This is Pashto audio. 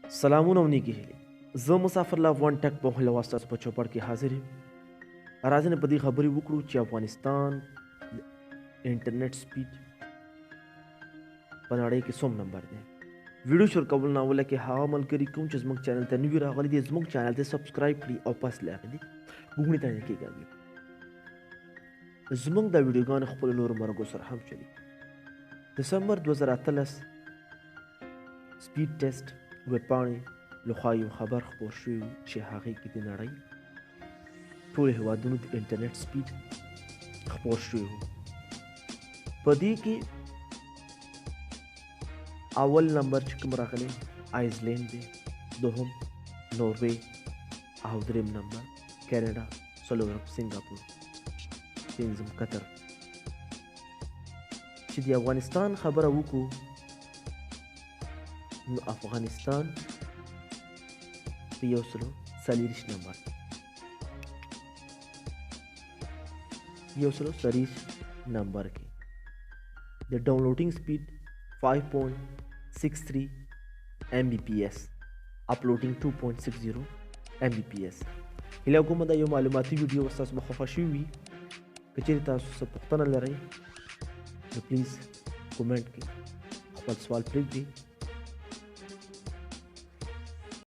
سلامونه او نیکی هیلی زه مسافر لا ون ټک په هله واسطه په چوپړ کې حاضر یم راځئ په دې خبرې وکړو چې افغانستان انټرنیټ سپیډ په نړۍ کې څوم نمبر دی ویډیو شروع کول نه ولکه هغه ملګري کوم چې زموږ چینل ته نوي راغلي دي زموږ چینل ته سبسکرایب کړئ او پس لاغلي ګوګړي ته کېږي زموږ د ویډیوګانو خپل نور مرګو سره هم چلی دسمبر 2013 سپیډ ټیسټ ویبپاڼې لخوا یو خبر خپور شوی چې هغې کې د نړۍ ټول هېوادونو د انټرنیټ سپیډ خپور شوی و په دې کې اول نمبر چې کوم راغلی آیسلینډ دی دوهم نوروے او دریم نمبر کینیډا څلورم سنګاپور پنځم قطر چې د افغانستان خبره وکړو نو افغانستان په 140 نمبر 140 نمبر کې د ډاونلوډینګ سپیډ 5.63 Mbps اپلوډینګ 2.60 Mbps هیله کوم دا یو معلوماتي ویډیو تاسو مخه شوی وي که چیرې تاسو څه پوښتنه لرئ نو پلیز کومنټ کې خپل سوال پرېږدئ